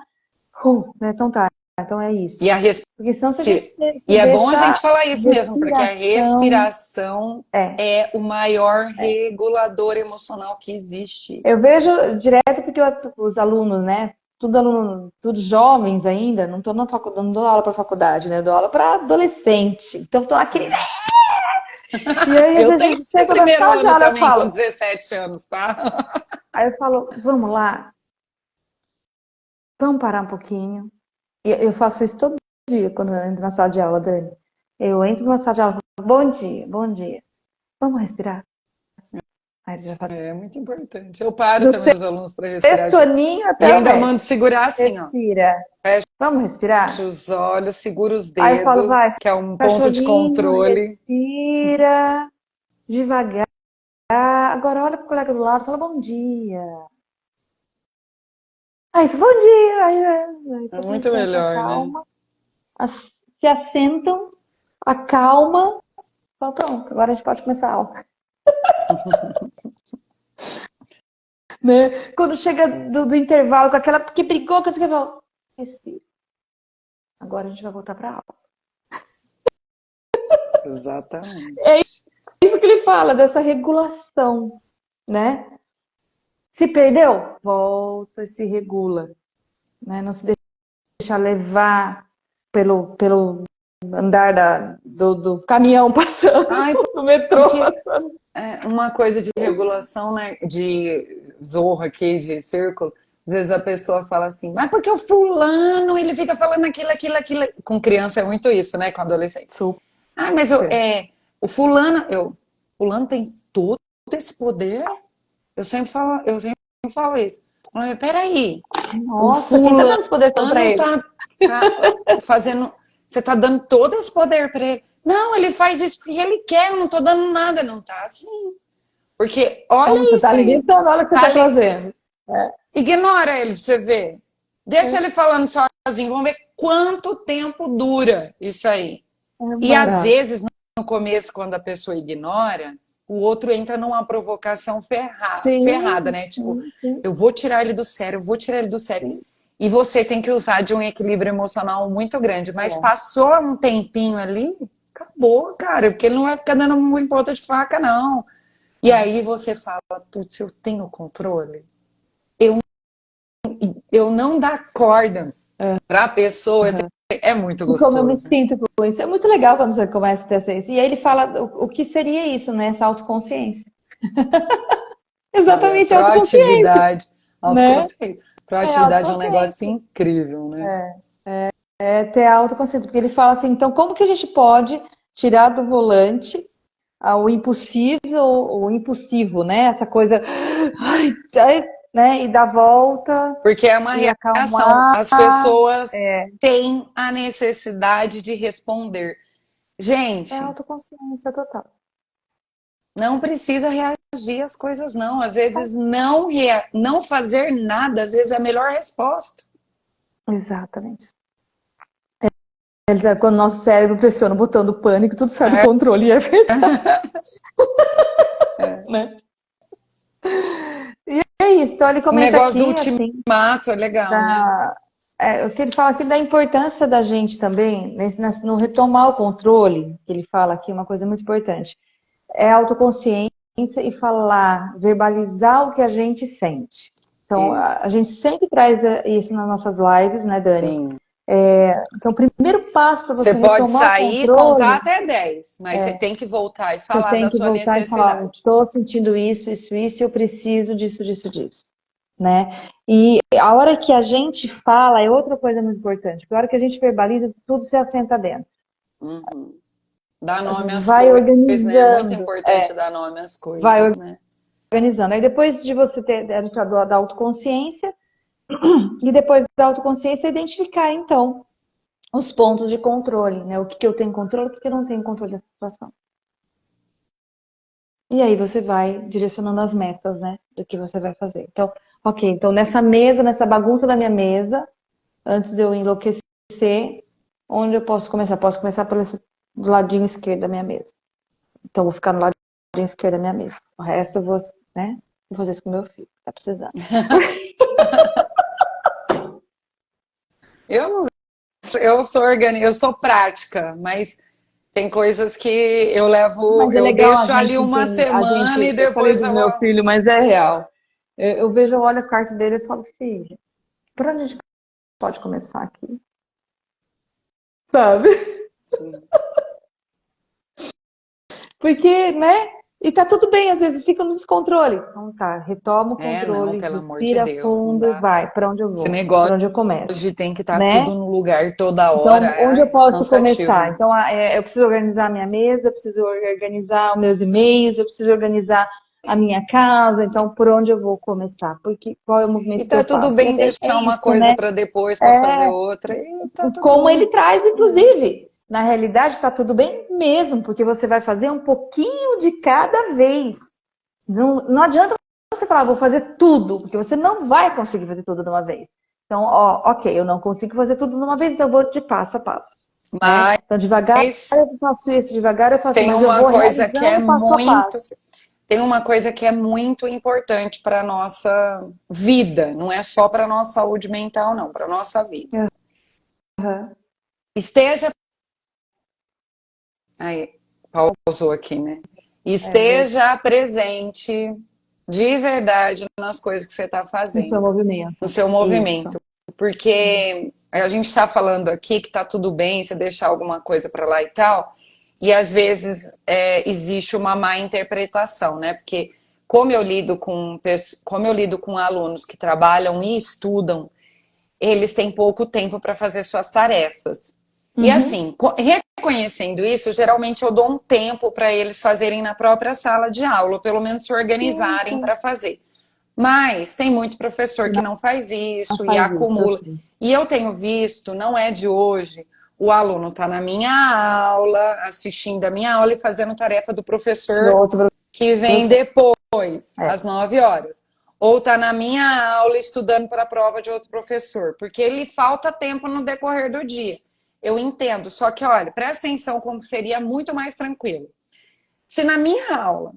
Né? Então tá, então é e, isso. a res... Porque senão se a gente que- se e é bom a deixar gente falar a isso mesmo, porque a respiração. respiração É. é o maior regulador emocional que existe. Eu vejo direto porque os alunos, né? Tudo aluno, tudo jovens ainda, não estou na faculdade, não dou aula para faculdade, né? Eu dou aula para adolescente. Então estou naquele. Sim. E aí, às Eu vezes, a tenho gente chega na primeiro sala de ano aula, eu também, com falo. 17 anos, tá? Aí eu falo, vamos lá, vamos parar um pouquinho. E eu faço isso todo dia quando eu entro na sala de aula, Dani. Eu entro na sala de aula e falo, bom dia, bom dia. Vamos respirar? Aí eles já fazem. É muito importante. Eu paro Do também os alunos para respirar sexto junto. aninho E até o ainda mando médio. segurar assim, ó. Respira. Fecha Vamos respirar? os olhos, segura os Aí eu falo, vai, dedos, que é um fecha o ponto de olhinho, controle. respira, devagar. Agora olha pro colega do lado e fala bom dia. Aí, bom dia. Aí É todo mundo muito senta, melhor, né? calma, se assentam, acalma. Fala, pronto, agora a gente pode começar a aula. Né? Quando chega do intervalo com aquela que brigou, que você fala, respira. Agora a gente vai voltar para a aula. Exatamente. É isso que ele fala, dessa regulação, né? Se perdeu, volta e se regula, né? Não se deixa levar pelo andar do caminhão passando, Ai, do metrô porque passando. uma coisa de regulação, né? De zorra aqui, de círculo. Às vezes a pessoa fala assim, mas porque o fulano, ele fica falando aquilo. Com criança é muito isso, né? Com adolescente. Super. Ah, mas o fulano tem todo esse poder? Eu sempre falo isso. Mas peraí, o Nossa, quem tá fulano dando esse poder todo para ele? tá fazendo, você tá dando todo esse poder para ele. Não, ele faz isso porque ele quer, eu não tô dando nada, não tá assim. Porque Então, olha você tá isso aí, limitando, olha o que você tá tá ali, trazendo. ignora ele pra você ver. Deixa É, ele falando sozinho, vamos ver quanto tempo dura isso aí. é E às barato. vezes, no começo, quando a pessoa ignora, o outro entra numa provocação ferrada, Sim, né? Tipo, sim, sim, eu vou tirar ele do sério, eu vou tirar ele do sério. sim. E você tem que usar de um equilíbrio emocional muito grande. Mas É. passou um tempinho ali, acabou, cara, porque ele não vai ficar dando muito ponta de faca, não. E aí você fala, putz, eu tenho controle. Eu, eu não dar corda pra pessoa, Aham. é muito E como eu me gostoso. sinto com isso. É muito legal quando você começa a ter isso. E aí ele fala o que seria isso, né? Essa autoconsciência. Aí a Exatamente, autoconsciência, proatividade, né? autoconsciência. É Proatividade é um negócio autoconsciência. incrível, né? É ter a autoconsciência. Porque ele fala assim, então como que a gente pode tirar do volante o impossível, o impulsivo, né? Essa coisa, né? E dar volta Porque é uma e reação. acalmar. As pessoas É, têm a necessidade de responder. é Gente, autoconsciência total. não precisa reagir às coisas, não. Às vezes, não fazer nada, às vezes é a melhor resposta. Exatamente. Quando o nosso cérebro pressiona o botão do pânico, tudo sai do É, controle, é verdade, né? E é isso. Então ele o comenta negócio do aqui, assim, ultimato é legal, né? da, o que ele fala aqui da importância da gente também, no retomar o controle, que ele fala aqui, uma coisa muito importante, é a autoconsciência e falar, verbalizar o que a gente sente. Então, Isso. a gente sempre traz isso nas nossas lives, né, Dani? Sim. Então, o primeiro passo para Você você pode retomar o sair e contar controle, até 10, mas você tem que voltar e você falar tem da que sua voltar e falar, necessidade. estou sentindo isso, isso, isso, e eu preciso disso, disso, disso. né? E a hora que a gente fala é outra coisa muito importante, porque a hora que a gente verbaliza, tudo se assenta dentro. Uhum. Dar nome às Vai coisas, né? É muito organizando, importante dar nome às vai coisas, né? organizando. Aí depois de você ter entrado da autoconsciência, e depois da autoconsciência, identificar, então, os pontos de controle, né? O que que eu tenho controle, o que que eu não tenho controle dessa situação. E aí você vai direcionando as metas, né? Do que você vai fazer. Então, ok, então nessa mesa, nessa bagunça da minha mesa, antes de eu enlouquecer, onde eu posso começar? Posso começar pelo ladinho esquerdo da minha mesa. Então, vou ficar no ladinho esquerdo da minha mesa. O resto eu vou, né? Vou fazer isso com meu filho, tá precisando. Eu não, eu sou prática, mas tem coisas que Mas é eu legal a deixo ali gente uma entender, semana e eu falei depois do eu meu filho, mas é real. Eu vejo, eu olho a carta dele e falo, filho, por onde a gente pode começar aqui? Sabe? assim, Porque, né? E tá tudo bem, às vezes fica no descontrole. Então tá, retoma o não, controle, pelo amor de respira Deus, não fundo e dá. vai, para onde eu Esse vou, negócio para onde eu começo, de tem que estar né? tudo no lugar toda hora Então, onde eu é posso começar? cansativo. Então, eu preciso organizar a minha mesa, eu preciso organizar os meus e-mails, eu preciso organizar a minha casa. Então, por onde eu vou começar? Porque qual é o E movimento que eu tá tudo faço? E bem é deixar uma isso, coisa né? para depois, para fazer outra, e tá tudo Como ele bem. traz, inclusive. Na realidade, está tudo bem mesmo, porque você vai fazer um pouquinho de cada vez. Não adianta você falar, vou fazer tudo, porque você não vai conseguir fazer tudo de uma vez. Então, ó, ok, eu não consigo fazer tudo de uma vez, então eu vou de passo a passo, né? Então, devagar Mas eu faço isso, devagar eu faço, tem mas eu uma vou coisa que é realizando passo a passo. tem uma coisa que é muito importante para nossa vida, não é só para nossa saúde mental, não, para nossa vida. Uhum. Esteja, aí, pausou aqui, né? Deu Esteja presente de verdade nas coisas que você está no seu fazendo, no movimento. seu Isso. movimento, porque a gente está falando aqui que tá tudo bem, você deixar alguma coisa para lá e tal. E às vezes existe uma má interpretação, né? Porque como eu lido com alunos que trabalham e estudam, eles têm pouco tempo para fazer suas tarefas. E Uhum. assim, reconhecendo isso, geralmente eu dou um tempo para eles fazerem na própria sala de aula, ou pelo menos se Sim, organizarem sim. para fazer. Mas tem muito professor que Não não faz isso e faz isso, eu acumula. sei. E eu tenho visto, não é de hoje, o aluno está na minha aula, assistindo a minha aula e fazendo tarefa do De professor outro que vem professor. depois, É. às 9 horas. Ou está na minha aula estudando para a prova de outro professor, porque ele falta tempo no decorrer do dia. Eu entendo, só que olha, presta atenção como seria muito mais tranquilo. Se na minha aula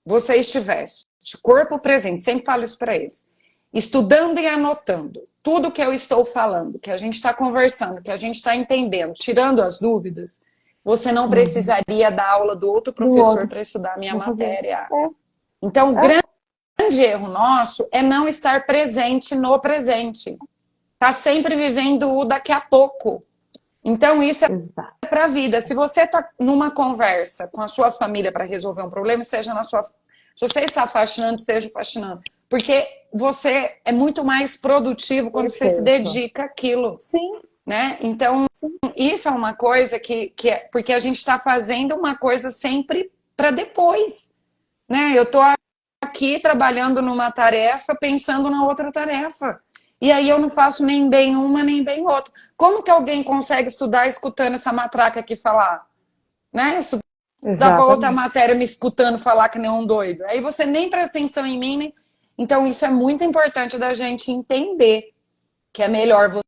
você estivesse de corpo presente, sempre falo isso para eles, estudando e anotando tudo que eu estou falando, que a gente está conversando, que a gente está entendendo, tirando as dúvidas, você não Uhum. precisaria da aula do outro Do professor outro, para estudar a minha vou fazer. matéria. Então, o É. grande erro nosso é não estar presente no presente. Tá sempre vivendo o daqui a pouco. Então, isso é Exato. para a vida. Se você está numa conversa com a sua família para resolver um problema, esteja na sua. Se você está faxinando, esteja faxinando. Porque você é muito mais produtivo quando você se Perfeito. dedica àquilo, Sim, né? Então, sim. isso é uma coisa que é. Porque a gente está fazendo uma coisa sempre para depois, né? Eu estou aqui trabalhando numa tarefa, pensando na outra tarefa. E aí eu não faço nem bem uma, nem bem outra. Como que alguém consegue estudar escutando essa matraca aqui falar? Né? Estudar para outra Exatamente. matéria me escutando falar que nem um doido. Aí você nem presta atenção em mim, nem... Então isso é muito importante da gente entender que é melhor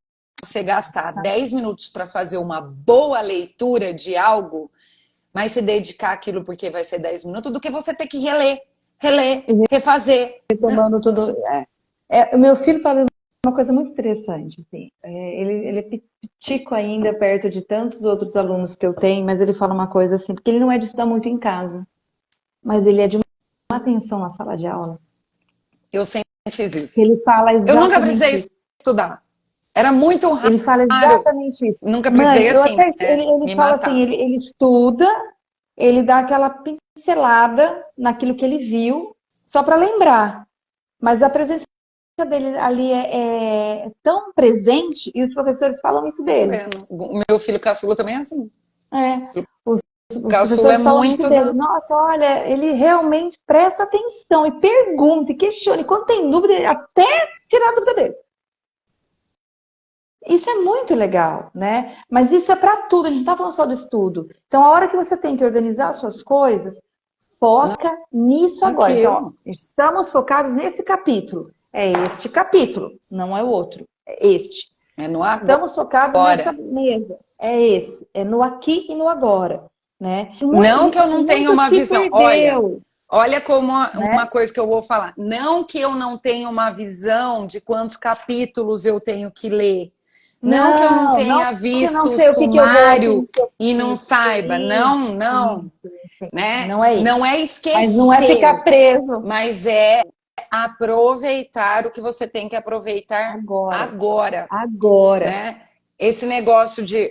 você gastar 10 minutos para fazer uma boa leitura de algo, mas se dedicar àquilo porque vai ser 10 minutos, do que você ter que reler, E refazer. retomando tudo. O meu filho fala uma coisa muito interessante. Assim, ele é pitico ainda, perto de tantos outros alunos que eu tenho, mas ele fala uma coisa assim, porque ele não é de estudar muito em casa, mas ele é de uma atenção na sala de aula. Eu sempre fiz isso. Ele fala Eu nunca exatamente precisei isso. estudar. Era muito Ele fala raro. exatamente isso. Nunca Mãe, precisei eu assim, até. né? Ele Me fala assim: matar. ele estuda, ele dá aquela pincelada naquilo que ele viu, só para lembrar. Mas a presença dele ali é tão presente e os professores falam isso dele. O meu filho caçula também é assim. É, os Caçula é professores falam isso muito dele. Nossa, olha, ele realmente presta atenção e pergunta e questiona. E quando tem dúvida, até tirar a dúvida dele. Isso é muito legal, né? Mas isso é para tudo, a gente não está falando só do estudo. Então, a hora que você tem que organizar as suas coisas, foca nisso agora. Então, ó, estamos focados nesse capítulo. É este capítulo, não é o outro. É este. É no agora. Estamos focados nessa mesa. É esse. É no aqui e no agora. Né? Não que eu não tenha uma visão. Olha como né? uma coisa que eu vou falar. Não que eu não tenha uma visão de quantos capítulos eu tenho que ler. Não que eu não tenha visto o sumário e não saiba. Não. Né? Não é isso. Não é esquecer. Mas não é ficar preso. Mas é aproveitar o que você tem que aproveitar agora. Né? Esse negócio de...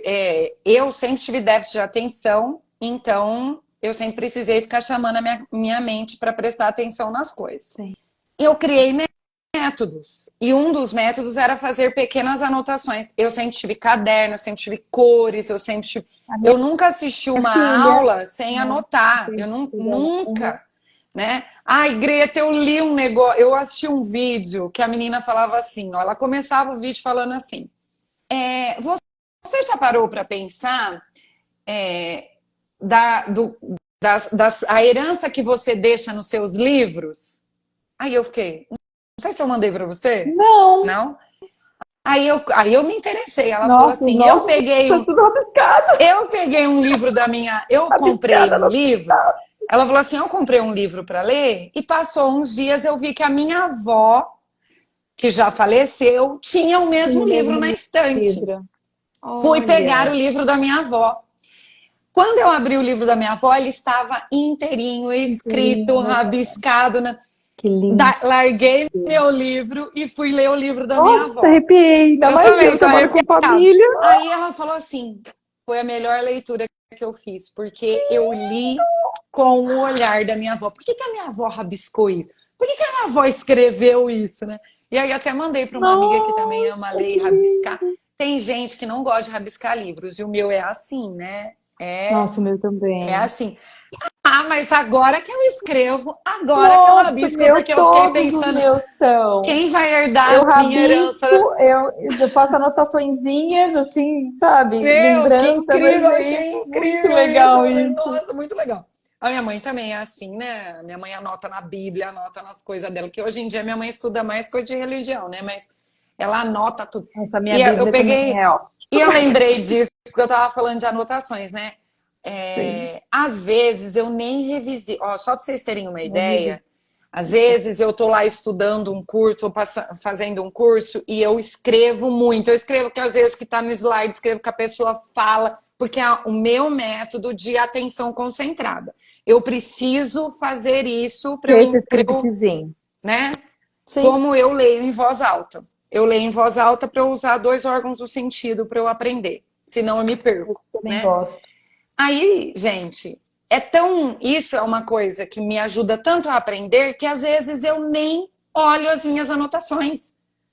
eu sempre tive déficit de atenção, então eu sempre precisei ficar chamando a minha mente para prestar atenção nas coisas. Sim. Eu criei métodos. E um dos métodos era fazer pequenas anotações. Eu sempre tive caderno, eu sempre tive cores, eu nunca assisti uma aula sem anotar. Eu nunca... Né? Ai, Greta, eu li um negócio, eu assisti um vídeo que a menina falava assim, ó, ela começava o vídeo falando assim, você já parou para pensar a herança que você deixa nos seus livros? Aí eu fiquei, não sei se eu mandei para você. Não? Aí eu me interessei. Ela falou assim, eu peguei um livro da minha... Eu comprei um livro... Ela falou assim, eu comprei um livro para ler e passou uns dias eu vi que a minha avó, que já faleceu, tinha o mesmo livro na estante. Fui pegar o livro da minha avó. Quando eu abri o livro da minha avó, ele estava inteirinho, escrito, rabiscado. Que lindo. Larguei meu livro e fui ler o livro da minha avó. Nossa, arrepiei. Ainda mais eu também com família. Aí ela falou assim, foi a melhor leitura que eu fiz, porque eu li com o olhar da minha avó. Por que a minha avó rabiscou isso? Por que a minha avó escreveu isso, né? E aí até mandei para uma amiga que também ama ler e rabiscar. Tem gente que não gosta de rabiscar livros, e o meu é assim, né? Nossa, o meu também. É assim. Mas agora que eu escrevo, agora que eu rabisco, porque eu fiquei pensando, quem vai herdar a minha herança? Eu faço anotaçõezinhas, assim, sabe? Meu, que incrível, eu achei incrível. Muito legal isso. Nossa, muito legal. A minha mãe também é assim, né? Minha mãe anota na Bíblia, anota nas coisas dela, que hoje em dia minha mãe estuda mais coisa de religião, né? Mas ela anota tudo. Nossa, minha Bíblia também é, ó. E eu lembrei disso, porque eu tava falando de anotações, né? Às vezes eu nem revisito. Só para vocês terem uma ideia, às vezes eu tô lá estudando um curso, ou fazendo um curso, e eu escrevo muito. Eu escrevo que às vezes o que tá no slide, escrevo que a pessoa fala, porque é o meu método de atenção concentrada. Eu preciso fazer isso para eu scriptzinho, né? Sim. Como eu leio em voz alta. Eu leio em voz alta para eu usar 2 órgãos do sentido para eu aprender. Senão eu me perco. Eu também né? gosto. Aí, gente, isso é uma coisa que me ajuda tanto a aprender que às vezes eu nem olho as minhas anotações.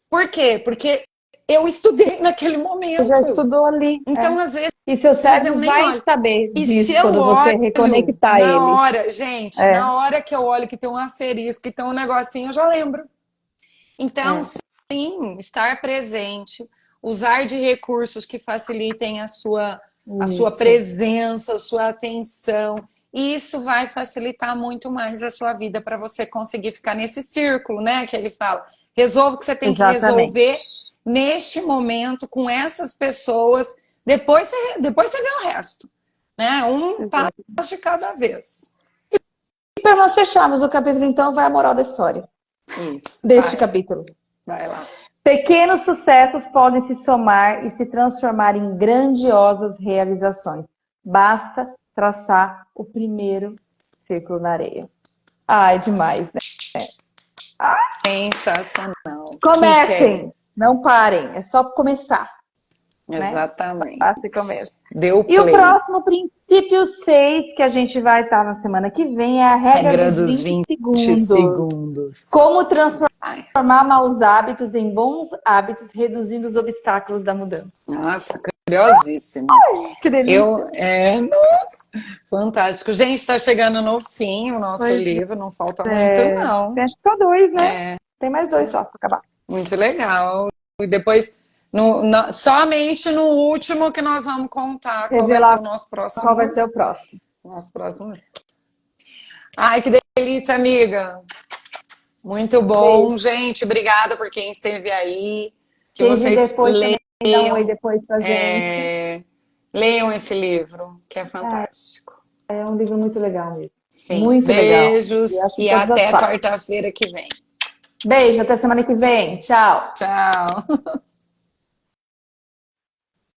Por quê? Porque eu estudei naquele momento. Você já estudou ali. Então, às vezes... E seu cérebro vai saber disso quando você reconectar ele. Na hora, gente, na hora que eu olho que tem um asterisco, que tem um negocinho, eu já lembro. Então, sim, estar presente, usar de recursos que facilitem a sua presença, a sua atenção. E isso vai facilitar muito mais a sua vida para você conseguir ficar nesse círculo, né? Que ele fala. Resolva o que você tem que resolver neste momento, com essas pessoas. Depois você vê o resto. Né? Um passo de cada vez. E para nós fecharmos o capítulo, então, vai a moral da história. Isso. Deste capítulo. Vai lá. Pequenos sucessos podem se somar e se transformar em grandiosas realizações. Basta traçar o primeiro círculo na areia. É demais, né? Sensacional. Comecem, não parem, é só começar. né? Exatamente. Clássico mesmo. Deu E o play. próximo princípio 6 que a gente vai estar na semana que vem é a regra Regra dos dos 20 20 segundos. segundos. Como Ai, transformar maus hábitos em bons hábitos, reduzindo os obstáculos da mudança. nossa, curiosíssimo. Que delícia! Nossa, fantástico. Gente, está chegando no fim o nosso Pois livro, não falta muito, não. tem acho que só 2, né? Tem mais 2 só para acabar. Muito legal. E depois, somente no último que nós vamos contar qual vai ser Revelar o nosso qual vai próximo. ser o próximo. Nosso próximo. Ai, que delícia, amiga. Muito bom. Beijo. Gente, obrigada por quem esteve aí. Que Quem vir vocês depois também dá um oi leiam, depois pra gente. leiam esse livro, que é fantástico. É um livro muito legal mesmo. Sim. Muito legal. E Beijos acho em e todas as até fases. quarta-feira que vem. Beijo, até semana que vem. Tchau. Tchau.